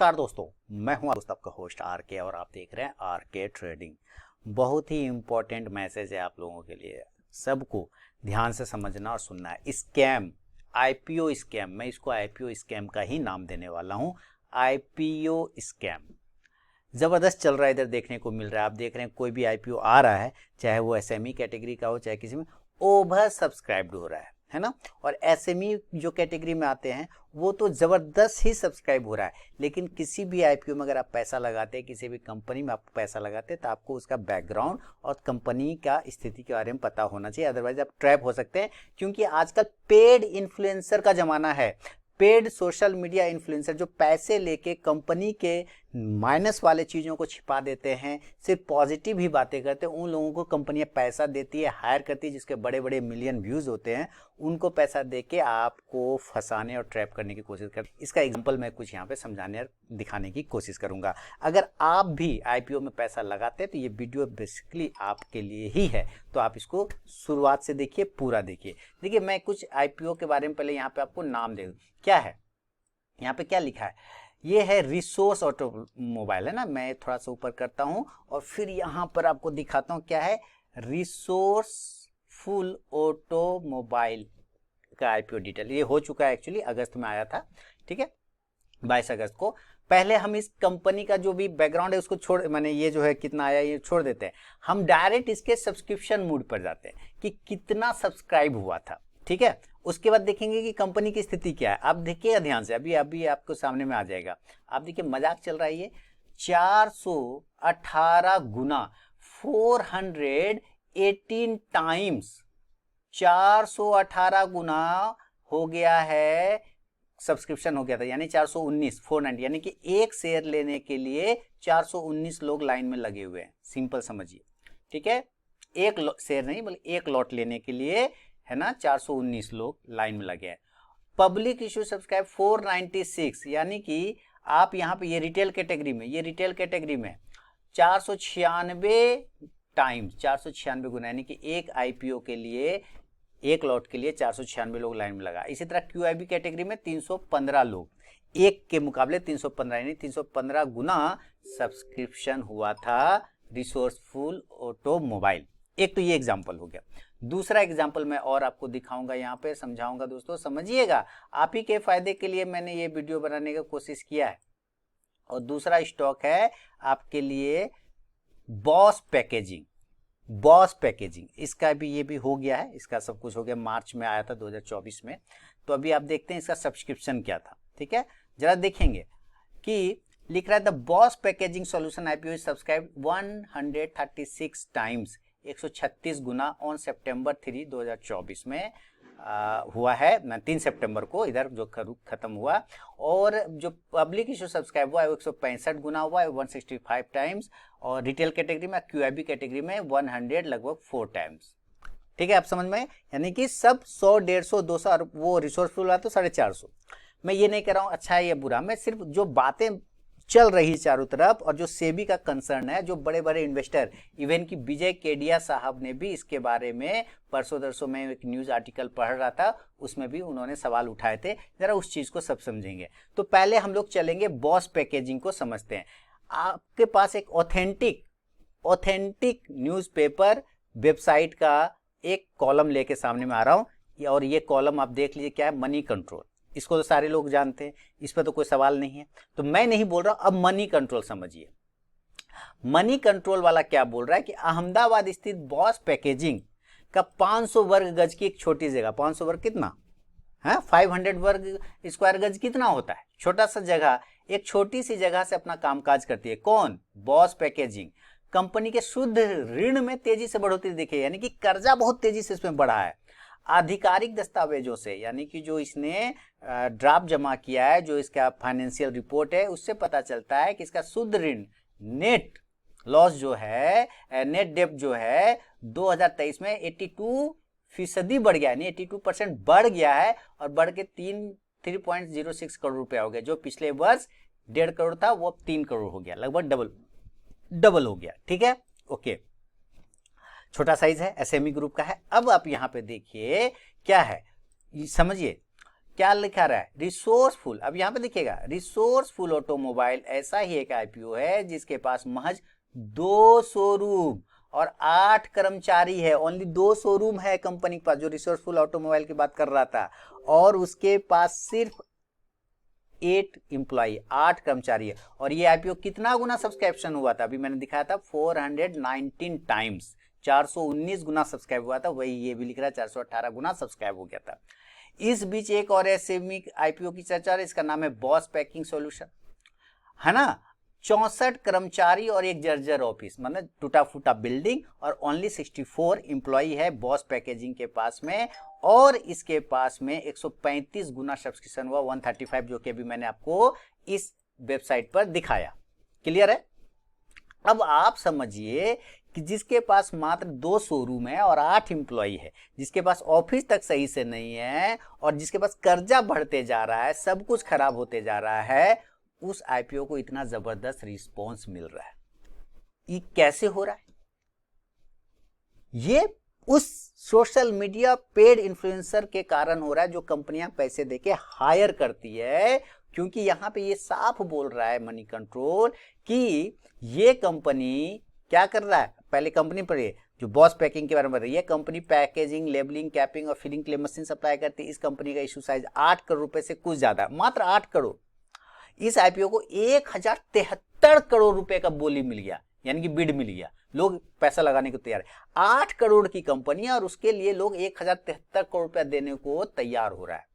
नमस्कार दोस्तों, मैं हूं दोस्त आपका होस्ट आर के और आप देख रहे हैं आर के ट्रेडिंग। बहुत ही इम्पोर्टेंट मैसेज है आप लोगों के लिए, सबको ध्यान से समझना और सुनना है। स्कैम, आईपीओ स्कैम, मैं इसको आईपीओ स्कैम का ही नाम देने वाला हूं। आईपीओ स्कैम ज़बरदस्त चल रहा है, इधर देखने को मिल रहा है। आप देख रहे हैं कोई भी आईपीओ आ रहा है, चाहे वो एसएमई कैटेगरी का हो चाहे किसी में, ओवर सब्सक्राइब्ड हो रहा है ना। और एसएमई जो कैटेगरी में आते हैं वो तो ज़बरदस्त ही सब्सक्राइब हो रहा है। लेकिन किसी भी आईपीओ में अगर आप पैसा लगाते हैं, किसी भी कंपनी में आप पैसा लगाते हैं, तो आपको उसका बैकग्राउंड और कंपनी का स्थिति के बारे में पता होना चाहिए, अदरवाइज आप ट्रैप हो सकते हैं। क्योंकि आजकल पेड इन्फ्लुएंसर का ज़माना है, पेड सोशल मीडिया इन्फ्लुएंसर जो पैसे लेके कंपनी के माइनस वाले चीज़ों को छिपा देते हैं, सिर्फ पॉजिटिव ही बातें करते हैं। उन लोगों को कंपनियां पैसा देती है, हायर करती है, जिसके बड़े बड़े मिलियन व्यूज़ होते हैं, उनको पैसा देके आपको फंसाने और ट्रैप करने की कोशिश करते हैं। इसका एग्जांपल मैं कुछ यहाँ पे समझाने और दिखाने की कोशिश करूँगा। अगर आप भी आईपीओ में पैसा लगाते हैं तो ये वीडियो बेसिकली आपके लिए ही है, तो आप इसको शुरुआत से देखिए, पूरा देखिए। देखिए, मैं कुछ आईपीओ के बारे में पहले यहाँ पे आपको नाम दे दूँ। क्या है यहाँ पे, क्या लिखा है? ये है रिसोर्स ऑटोमोबाइल, है ना। मैं थोड़ा सा ऊपर करता हूँ और फिर यहाँ पर आपको दिखाता हूँ क्या है। रिसोर्सफुल ऑटोमोबाइल का आईपीओ डिटेल ये हो चुका है, एक्चुअली अगस्त में आया था, ठीक है, 22 अगस्त को। पहले हम इस कंपनी का जो भी बैकग्राउंड है उसको छोड़, माने ये जो है कितना आया ये छोड़ देते हैं। हम डायरेक्ट इसके सब्सक्रिप्शन मोड पर जाते हैं कि कितना सब्सक्राइब हुआ था, ठीक है। उसके बाद देखेंगे कि कंपनी की स्थिति क्या है। आप देखिएगा ध्यान से, अभी अभी आपको सामने में आ जाएगा। आप देखिए, मजाक चल रहा है ये 418 गुना, 418 टाइम्स, 418 गुना हो गया है, सब्सक्रिप्शन हो गया था। यानी 419, 490, यानी कि एक शेयर लेने के लिए 419 लोग लाइन में लगे हुए हैं। सिंपल समझिए, ठीक है। एक शेयर नहीं बल्कि एक लॉट लेने के लिए, है ना, 419 लोग लाइन में लगे हैं। पब्लिक इशू सब्सक्राइब 496, यानी कि आप यहाँ पे ये रिटेल कैटेगरी में, ये रिटेल कैटेगरी में 496 टाइम्स, 496 गुना, यानी कि एक आईपीओ के लिए, एक लॉट के लिए 496 लोग लाइन में लगा। इसी तरह क्यूआईबी कैटेगरी में 315 लोग, एक के मुकाबले 315, यानी 315 गुना सब्सक्रिप्शन हुआ था रिसोर्सफुल ऑटोमोबाइल। एक तो ये एग्जांपल हो गया। दूसरा एग्जांपल मैं और आपको दिखाऊंगा, यहाँ पे समझाऊंगा। दोस्तों समझिएगा, आप ही के फायदे के लिए मैंने ये वीडियो बनाने की कोशिश किया है। और दूसरा स्टॉक है आपके लिए बॉस पैकेजिंग। बॉस पैकेजिंग, इसका भी, ये भी हो गया है, इसका सब कुछ हो गया। मार्च में आया था 2024 में। तो अभी आप देखते हैं इसका सब्सक्रिप्शन क्या था, ठीक है। जरा देखेंगे कि लिख रहा है the boss packaging solution IPO subscribe 136 times, 136 Guna on सितंबर 3, 2024 में हुआ है, 3 सितंबर को इधर जो खत्म हुआ। और जो पब्लिक इशू सब्सक्राइब हुआ है 165 गुना हुआ है, 165 टाइम्स। और रिटेल कैटेगरी में, क्यूआईबी कैटेगरी में 100, लगभग 4 टाइम्स, ठीक है। आप समझ में, यानी कि सब 100, 150, 200, और वो रिसोर्सफुल हुआ तो 450। मैं ये नहीं कह रहा हूँ अच्छा है या बुरा, मैं सिर्फ जो बातें चल रही चारों तरफ और जो सेबी का कंसर्न है, जो बड़े बड़े इन्वेस्टर, इवन कि विजय केडिया साहब ने भी इसके बारे में परसों दरसों में एक न्यूज आर्टिकल पढ़ रहा था, उसमें भी उन्होंने सवाल उठाए थे। जरा उस चीज को सब समझेंगे। तो पहले हम लोग चलेंगे बॉस पैकेजिंग को समझते हैं। आपके पास एक ऑथेंटिक न्यूज़पेपर वेबसाइट का एक कॉलम लेके सामने में आ रहा हूं, और ये कॉलम आप देख लीजिए क्या है, मनी कंट्रोल। इसको तो सारे लोग जानते हैं, इस पर तो कोई सवाल नहीं है, तो मैं नहीं बोल रहा। अब मनी कंट्रोल समझिए। मनी कंट्रोल वाला क्या बोल रहा है कि अहमदाबाद स्थित बॉस पैकेजिंग का 500 वर्ग गज की एक छोटी जगह, 500 वर्ग कितना है, 500 वर्ग स्क्वायर गज कितना होता है, छोटा सा जगह, एक छोटी सी जगह से अपना कामकाज करती है। कौन? Boss packaging. कंपनी के शुद्ध ऋण में तेजी से बढ़ोतरी दिखी, यानी कि कर्जा बहुत तेजी से इसमें बढ़ा है। आधिकारिक दस्तावेजों से, यानी कि जो इसने ड्राफ्ट जमा किया है, जो इसका फाइनेंशियल रिपोर्ट है, उससे पता चलता है कि इसका शुद्ध ऋण, नेट लॉस जो है, नेट डेब्ट जो है 2023 में 82% बढ़ गया, यानी 82% बढ़ गया है, और बढ़ के 3.06 करोड़ रुपया हो गया। जो पिछले वर्ष 1.5 करोड़ था वो अब 3 करोड़ हो गया, लगभग डबल हो गया, ठीक है, ओके। छोटा साइज है, एसएमई ग्रुप का है। अब आप यहाँ पे देखिए क्या है, समझिए क्या लिखा रहा है, रिसोर्सफुल। अब यहाँ पे देखिएगा, रिसोर्सफुल ऑटोमोबाइल ऐसा ही एक आईपीओ है जिसके पास महज 2 शोरूम और 8 कर्मचारी है। ओनली 2 शोरूम है कंपनी के पास, जो रिसोर्सफुल ऑटोमोबाइल की बात कर रहा था, और उसके पास सिर्फ 8 एम्प्लॉई, 8 कर्मचारी है। और ये आईपीओ कितना गुना सब्सक्रिप्शन हुआ था, अभी मैंने दिखाया था 419 टाइम्स, 419 गुना सब्सक्राइब हुआ था। वही ये भी लिख रहा है 418 गुना सब्सक्राइब हो गया था। इस बीच एक और एसएमई आईपीओ की चर्चा है, इसका नाम है बॉस पैकिंग सॉल्यूशन, है ना। 64 कर्मचारी और एक जर्जर ऑफिस, मतलब टूटा फूटा बिल्डिंग, और ओनली 64 एम्प्लॉई है बॉस पैकेजिंग के पास में। और इसके पास में 135 गुना सब्सक्रिप्शन हुआ, 135, जो कि अभी मैंने आपको इस वेबसाइट पर दिखाया। क्लियर है। अब आप समझिए कि जिसके पास मात्र 2 शोरूम है और 8 एम्प्लॉई है, जिसके पास ऑफिस तक सही से नहीं है, और जिसके पास कर्जा बढ़ते जा रहा है, सब कुछ खराब होते जा रहा है, उस आईपीओ को इतना जबरदस्त रिस्पॉन्स मिल रहा है। ये कैसे हो रहा है? ये उस सोशल मीडिया पेड इन्फ्लुएंसर के कारण हो रहा है, जो कंपनियां पैसे देके हायर करती है। क्योंकि यहां पे ये साफ बोल रहा है मनी कंट्रोल कि ये कंपनी क्या कर रहा है। पहले कंपनी पर जो बॉस पैकिंग के बारे में, ये कंपनी पैकेजिंग, लेबलिंग, कैपिंग और फिलिंग के लिए मशीन सप्लाई करती है। इस कंपनी का इशू साइज 8 करोड़ रुपए से कुछ ज्यादा, मात्र 8 करोड़। इस आईपीओ को 1073 करोड़ रुपए का बोली मिल गया, यानी कि बिड मिल गया, लोग पैसा लगाने को तैयार है। 8 करोड़ की कंपनी है और उसके लिए लोग 1073 करोड़ रुपया देने को तैयार हो रहा है।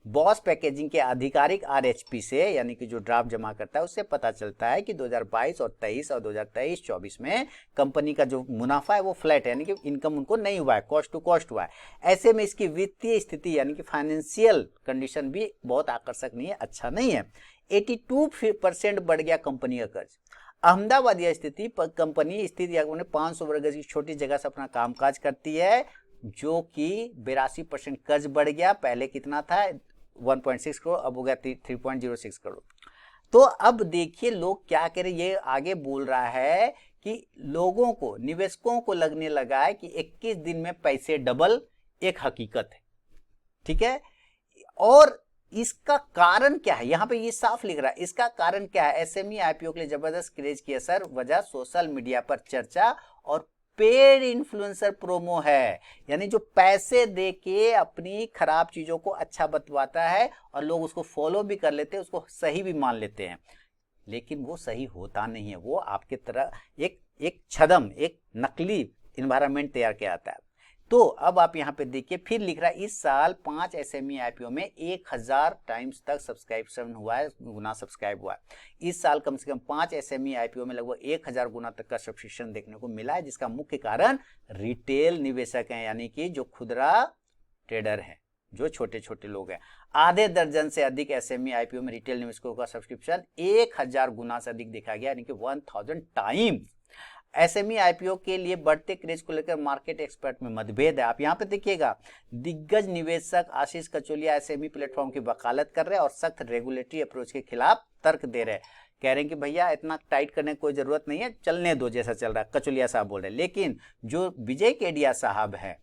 बॉस पैकेजिंग के आधिकारिक आरएचपी से, यानी कि जो ड्राफ्ट जमा करता है, उससे पता चलता है कि 2022 और 23 और 2023-24 में कंपनी का जो मुनाफा है वो फ्लैट है, यानी कि इनकम उनको नहीं हुआ है, कॉस्ट टू कॉस्ट हुआ है। ऐसे में इसकी वित्तीय स्थिति, यानी कि फाइनेंशियल कंडीशन भी बहुत आकर्षक नहीं है, अच्छा नहीं है। 82% बढ़ गया कंपनी का कर्ज। अहमदाबाद यह स्थिति कंपनी स्थित 500 वर्ग गज की छोटी जगह से अपना कामकाज करती है, जो कि 82% कर्ज बढ़ गया। पहले कितना था, 1.6 करोड़, अब हो गया 3.06 करोड़। तो अब देखिए लोग क्या करें। ये आगे बोल रहा है कि लोगों को, निवेशकों को लगने लगा है कि 21 दिन में पैसे डबल एक हकीकत है, ठीक है। और इसका कारण क्या है, यहां पे ये साफ लिख रहा है, इसका कारण क्या है। एसएमई आईपीओ के लिए जबरदस्त क्रेज की असर, वजह सोशल मीडिया पर चर्चा और पेड इन्फ्लुएंसर प्रोमो है, यानी जो पैसे दे के अपनी खराब चीजों को अच्छा बतवाता है और लोग उसको फॉलो भी कर लेते हैं, उसको सही भी मान लेते हैं, लेकिन वो सही होता नहीं है। वो आपके तरह एक छदम, एक नकली इन्वायरमेंट तैयार किया जाता है। तो अब आप यहाँ पे देखिए, फिर लिख रहा है इस साल 5 एसएमई आईपीओ में 1000 टाइम्स तक सब्सक्रिप्शन हुआ है, गुना सब्सक्राइब हुआ है। इस साल कम से कम 5 एसएमई आईपीओ में लगभग 1000 गुना तक का सब्सक्रिप्शन देखने को मिला है, जिसका मुख्य कारण रिटेल निवेशक हैं, यानी कि जो खुदरा ट्रेडर हैं, जो छोटे छोटे लोग हैं। आधे दर्जन से अधिक एसएमई आईपीओ में रिटेल निवेशकों का सब्सक्रिप्शन 1000 गुना से अधिक देखा गया, यानी कि 1000 टाइम्स। एसएमई आईपीओ के लिए बढ़ते क्रेज को लेकर मार्केट एक्सपर्ट में मतभेद है। आप यहाँ पे देखिएगा, दिग्गज निवेशक आशीष कचोलिया एसएमई प्लेटफॉर्म की वकालत कर रहे हैं और सख्त रेगुलेटरी अप्रोच के खिलाफ तर्क दे रहे हैं। कह रहे हैं कि भैया इतना टाइट करने की कोई जरूरत नहीं है, चलने दो जैसा चल रहा है, कचोलिया साहब बोल रहे हैं। लेकिन जो विजय केडिया साहब है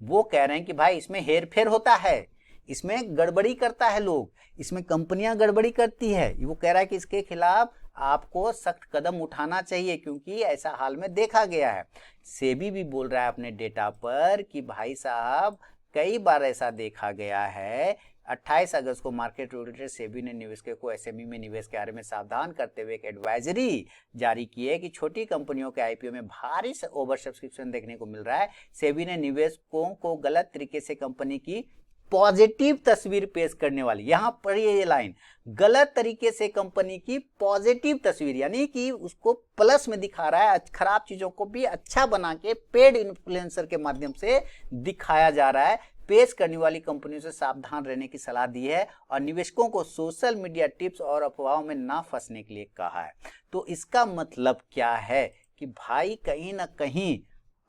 वो कह रहे हैं कि भाई इसमें हेरफेर होता है, इसमें गड़बड़ी करता है लोग, इसमें कंपनियां गड़बड़ी करती है। वो कह रहा है कि इसके खिलाफ आपको सख्त कदम उठाना चाहिए, क्योंकि ऐसा हाल में देखा गया है। सेबी भी बोल रहा है अपने डेटा पर कि भाई साहब कई बार ऐसा देखा गया है। 28 अगस्त को मार्केट रेगुलेटर सेबी ने निवेशकों को एसएमई में निवेश के बारे में सावधान करते हुए एक एडवाइजरी जारी की है कि छोटी कंपनियों के आईपीओ में भारी से ओवर सब्सक्रिप्शन देखने को मिल रहा है। सेबी ने निवेशकों को गलत तरीके से कंपनी की पॉजिटिव तस्वीर पेश करने वाली, यहां पर ये लाइन, गलत तरीके से कंपनी की पॉजिटिव तस्वीर, यानी कि उसको प्लस में दिखा रहा है, खराब चीजों को भी अच्छा बना के पेड इन्फ्लुएंसर के माध्यम से दिखाया जा रहा है। पेश करने वाली कंपनियों से सावधान रहने की सलाह दी है और निवेशकों को सोशल मीडिया टिप्स और अफवाहों में ना फंसने के लिए कहा है। तो इसका मतलब क्या है कि भाई कहीं ना कहीं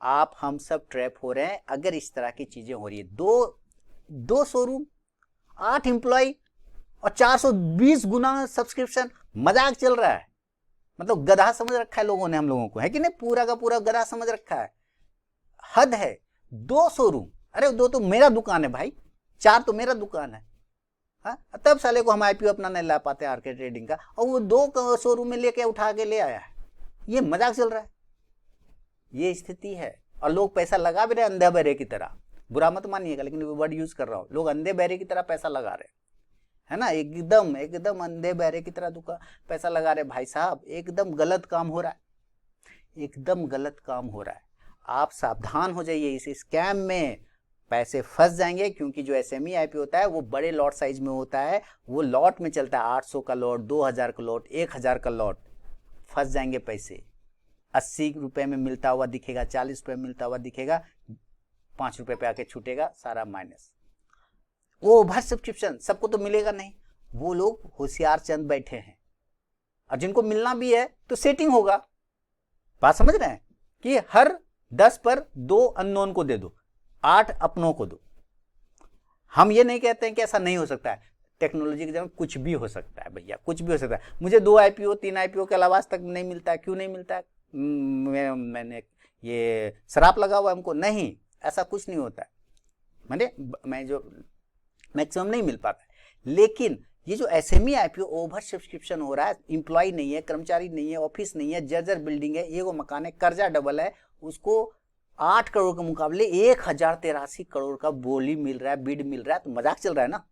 आप हम सब ट्रैप हो रहे हैं अगर इस तरह की चीजें हो रही है। दो शोरूम, 8 एम्प्लॉय और 420 गुना सब्सक्रिप्शन, मजाक चल रहा है। मतलब गधा समझ रखा है लोगों ने हम लोगों को, है कि नहीं, पूरा का पूरा गधा समझ रखा है। हद है। 2 शोरूम, अरे 2 तो मेरा दुकान है भाई, 4 तो मेरा दुकान है। हाँ, तब साले को हम आईपीओ अपना नहीं ला पाते आरके ट्रेडिंग का, और वो 2 शोरूम में लेके उठा के ले आया है। ये मजाक चल रहा है, ये स्थिति है। और लोग पैसा लगा भी रहे अंधे बहरे की तरह, बुरा मत मानिएगा लेकिन वो वर्ड यूज कर रहा हूँ, लोग अंधे बहरे की तरह पैसा लगा रहे है ना, एकदम एकदम अंधे बहरे की तरह पैसा लगा रहे। भाई साहब एकदम गलत काम हो रहा है, एकदम गलत काम हो रहा है। आप सावधान हो जाइए, इस स्कैम में पैसे फंस जाएंगे, क्योंकि जो एसएमई आईपीओ होता है वो बड़े लॉट साइज में होता है, वो लॉट में चलता है, 800 का लॉट, 2000 का लॉट, 1000 का लॉट। फंस जाएंगे पैसे, 80 रुपए में मिलता हुआ दिखेगा, 40 रुपए में मिलता हुआ दिखेगा, 5 रुपए पे आके छूटेगा, सारा माइनस। वो ओवर सब्सक्रिप्शन सबको तो मिलेगा नहीं, वो लोग होशियार चंद बैठे हैं, और जिनको मिलना भी है तो सेटिंग होगा। बात समझ रहे हैं कि हर 10 पर 2 अननोन को दे दो, 8 अपनों को दो। हम ये नहीं कहते हैं कि ऐसा नहीं हो सकता है, टेक्नोलॉजी के जमाने में कुछ भी हो सकता है भैया, कुछ भी हो सकता है। मुझे 2 आईपीओ 3 आईपीओ के अलावा आज तक नहीं मिलता है, क्यों नहीं मिलता है? मैंने ये शराब लगा हुआ हमको? नहीं, ऐसा कुछ नहीं होता है, मैं जो मैक्सिमम नहीं मिल पाता है। लेकिन ये जो एसएमई आईपीओ ओवर सब्सक्रिप्शन हो रहा है, एम्प्लॉय नहीं है, कर्मचारी नहीं है, ऑफिस नहीं है, जर्जर बिल्डिंग है, ये वो मकान है, कर्जा डबल है, उसको 8 करोड़ के मुकाबले 1083 करोड़ का बोली मिल रहा है, बिड मिल रहा है, तो मजाक चल रहा है ना।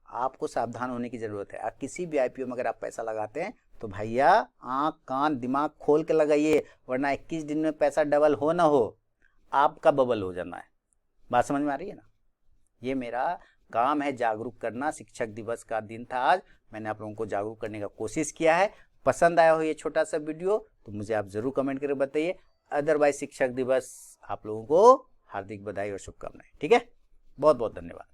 आपको सावधान होने की जरूरत है। किसी भी आईपीओ में अगर आप पैसा लगाते हैं तो भैया आंख कान दिमाग खोल के लगाइए, वरना 21 दिन में पैसा डबल हो ना हो, आपका बबल हो जाना है। बात समझ में आ रही है ना? ये मेरा काम है जागरूक करना। शिक्षक दिवस का दिन था आज, मैंने आप लोगों को जागरूक करने का कोशिश किया है। पसंद आया हो ये छोटा सा वीडियो तो मुझे आप जरूर कमेंट करके बताइए। अदरवाइज शिक्षक दिवस आप लोगों को हार्दिक बधाई और शुभकामनाएं। ठीक है, बहुत बहुत धन्यवाद।